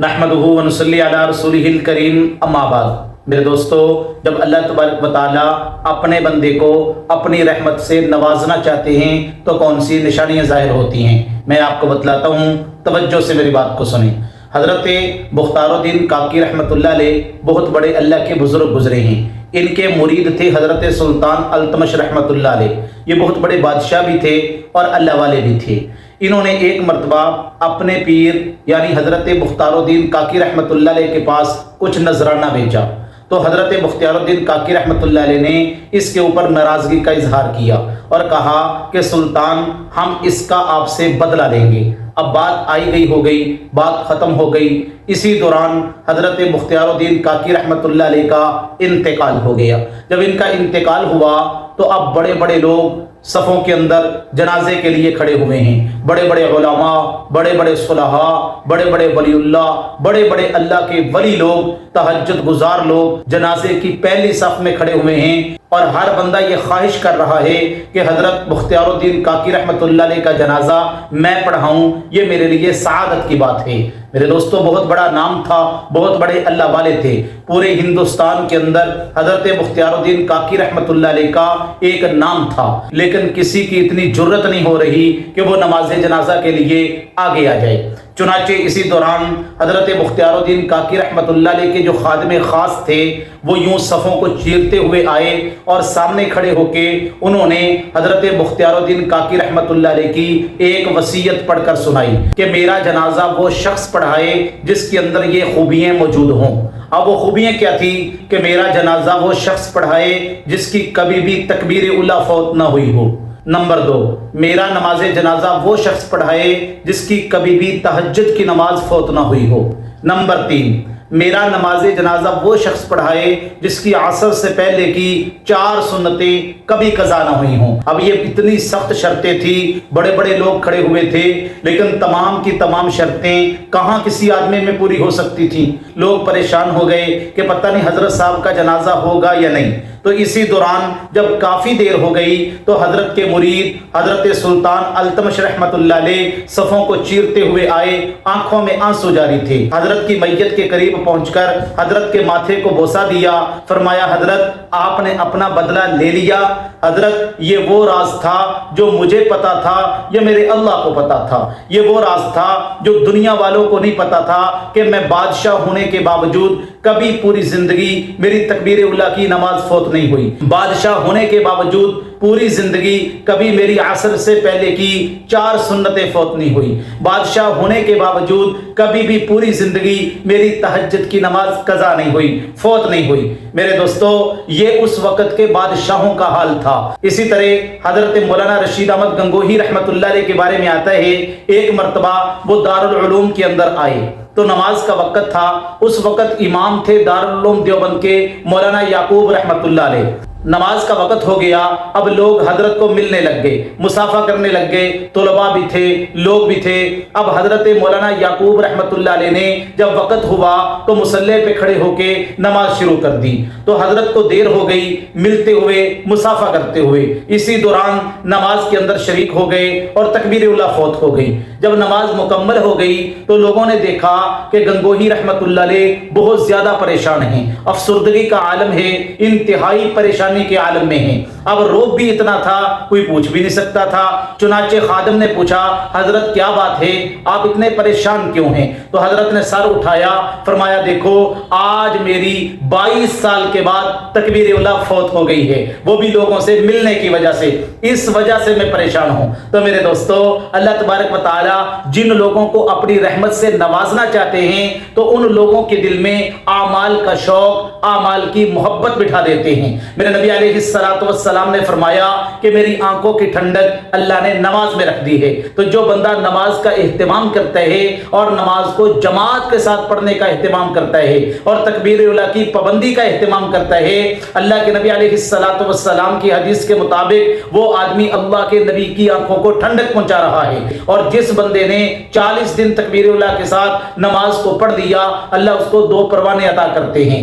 نحمدہ ونصلی علی رسولہ الکریم اما بعد۔ میرے دوستو، جب اللہ تبارک و تعالیٰ اپنے بندے کو اپنی رحمت سے نوازنا چاہتے ہیں تو کون سی نشانیاں ظاہر ہوتی ہیں، میں آپ کو بتلاتا ہوں، توجہ سے میری بات کو سنیں۔ حضرت بختار الدین کاکی رحمۃ اللہ علیہ بہت بڑے اللہ کے بزرگ گزرے ہیں۔ ان کے مرید تھے حضرت سلطان التمش رحمۃ اللہ علیہ۔ یہ بہت بڑے بادشاہ بھی تھے اور اللہ والے بھی تھے۔ انہوں نے ایک مرتبہ اپنے پیر یعنی حضرت بختار الدین کاکی رحمۃ اللہ علیہ کے پاس کچھ نذرانہ بھیجا، تو حضرت بختار الدین کاکی رحمۃ اللہ علیہ نے اس کے اوپر ناراضگی کا اظہار کیا اور کہا کہ سلطان، ہم اس کا آپ سے بدلہ لیں گے۔ اب بات آئی گئی ہو گئی، بات ختم ہو گئی۔ اسی دوران حضرت بختار الدین کاکی رحمۃ اللہ علیہ کا انتقال ہو گیا۔ جب ان کا انتقال ہوا تو اب بڑے بڑے لوگ صفوں کے اندر جنازے کے لیے کھڑے ہوئے ہیں۔ بڑے بڑے علماء، بڑے بڑے صلحاء، بڑے بڑے ولی اللہ، بڑے بڑے اللہ کے ولی لوگ، تہجد گزار لوگ جنازے کی پہلی صف میں کھڑے ہوئے ہیں، اور ہر بندہ یہ خواہش کر رہا ہے کہ حضرت بختار الدین کاکی رحمۃ اللہ علیہ کا جنازہ میں پڑھاؤں، یہ میرے لیے سعادت کی بات ہے۔ میرے دوستو، بہت بڑا نام تھا، بہت بڑے اللہ والے تھے۔ پورے ہندوستان کے اندر حضرت بختار الدین کاکی رحمۃ اللہ علیہ کا ایک نام تھا، لیکن کسی کی اتنی جرت نہیں ہو رہی کہ وہ نماز جنازہ کے لیے آگے آ جائے۔ چنانچہ اسی دوران حضرت بختار الدین کاکی رحمۃ اللہ علیہ کے جو خادم خاص تھے وہ یوں صفوں کو چیرتے ہوئے آئے اور سامنے کھڑے ہو کے انہوں نے حضرت بختار الدین کاکی رحمۃ اللہ علیہ کی ایک وصیت پڑھ کر سنائی کہ میرا جنازہ وہ شخص پڑھائے جس کے اندر یہ خوبیاں موجود ہوں۔ اب وہ خوبیاں کیا تھی کہ میرا جنازہ وہ شخص پڑھائے جس کی کبھی بھی تکبیر اولیٰ فوت نہ ہوئی ہو۔ نمبر 2، میرا نماز جنازہ وہ شخص پڑھائے جس کی کبھی بھی تہجد کی نماز فوت نہ ہوئی ہو۔ نمبر 3، میرا نماز جنازہ وہ شخص پڑھائے جس کی عصر سے پہلے کی 4 سنتیں کبھی قضا نہ ہوئی ہوں۔ اب یہ اتنی سخت شرطیں تھی، بڑے بڑے لوگ کھڑے ہوئے تھے، لیکن تمام کی تمام شرطیں کہاں کسی آدمی میں پوری ہو سکتی تھیں۔ لوگ پریشان ہو گئے کہ پتہ نہیں حضرت صاحب کا جنازہ ہوگا یا نہیں۔ تو اسی دوران جب کافی دیر ہو گئی تو حضرت کے مرید حضرت سلطان التمش رحمۃ اللہ علیہ صفوں کو چیرتے ہوئے آئے، آنکھوں میں آنسو جاری تھے۔ حضرت کی میت کے قریب پہنچ کر حضرت کے ماتھے کو بوسہ دیا، فرمایا حضرت آپ نے اپنا بدلہ لے لیا۔ حضرت یہ وہ راز تھا جو مجھے پتا تھا، یہ میرے اللہ کو پتا تھا۔ یہ وہ راز تھا جو دنیا والوں کو نہیں پتا تھا کہ میں بادشاہ ہونے کے باوجود کبھی پوری زندگی میری تکبیر اولیٰ کی نماز فوت نہیں ہوئی۔ بادشاہ ہونے کے باوجود پوری زندگی کبھی میری عصر سے پہلے کی 4 سنتیں فوت نہیں ہوئی۔ بادشاہ ہونے کے باوجود کبھی بھی پوری زندگی میری تہجد کی نماز قضا نہیں ہوئی، فوت نہیں ہوئی۔ میرے دوستو، یہ اس وقت کے بادشاہوں کا حال تھا۔ اسی طرح حضرت مولانا رشید احمد گنگوہی رحمۃ اللہ علیہ کے بارے میں آتا ہے، ایک مرتبہ وہ دارالعلوم کے اندر آئے تو نماز کا وقت تھا۔ اس وقت امام تھے دارالعلوم دیوبند کے مولانا یعقوب رحمۃ اللہ علیہ۔ نماز کا وقت ہو گیا، اب لوگ حضرت کو ملنے لگ گئے، مصافحہ کرنے لگ گئے، طلباء بھی تھے، لوگ بھی تھے۔ اب حضرت مولانا یعقوب رحمۃ اللہ علیہ نے جب وقت ہوا تو مصلی پہ کھڑے ہو کے نماز شروع کر دی، تو حضرت کو دیر ہو گئی ملتے ہوئے، مصافحہ کرتے ہوئے۔ اسی دوران نماز کے اندر شریک ہو گئے اور تکبیر اولیٰ فوت ہو گئی۔ جب نماز مکمل ہو گئی تو لوگوں نے دیکھا کہ گنگوہی رحمۃ اللہ علیہ بہت زیادہ پریشان ہیں، افسردگی کا عالم ہے، انتہائی پریشانی کے عالم میں ہیں۔ اب روب بھی اتنا تھا کوئی پوچھ بھی نہیں سکتا تھا۔ چنانچہ خادم نے پوچھا حضرت کیا بات ہے، آپ اتنے پریشان کیوں ہیں؟ تو حضرت نے سر اٹھایا، فرمایا دیکھو آج میری 22 سال کے بعد تکبیر اولیٰ فوت ہو گئی ہے، وہ بھی لوگوں سے ملنے کی وجہ سے، اس وجہ سے میں پریشان ہوں۔ تو میرے دوستو، اللہ تبارک و تعالی جن لوگوں کو اپنی رحمت سے نوازنا چاہتے ہیں تو ان لوگوں کے دل میں اعمال کا شوق، اعمال کی محبت بٹھا دیتے ہیں۔ میرے نبی علیہ الصلوۃ والسلام نے فرمایا کہ میری آنکھوں کی ٹھنڈک اللہ نے نماز میں رکھ دی ہے۔ تو جو بندہ نماز کا اہتمام کرتا ہے اور نماز کو جماعت کے ساتھ پڑھنے کا اہتمام کرتا ہے اور تکبیر اولیٰ کی پابندی کا اہتمام کرتا ہے، اللہ کے نبی علیہ الصلوۃ والسلام کی حدیث کے مطابق وہ آدمی اللہ کے نبی کی آنکھوں کو ٹھنڈک پہنچا رہا ہے۔ اور جس بندے نے 40 دن تکبیر اولیٰ کے ساتھ نماز کو پڑھ دیا، اللہ اس کو 2 پروانے عطا کرتے ہیں۔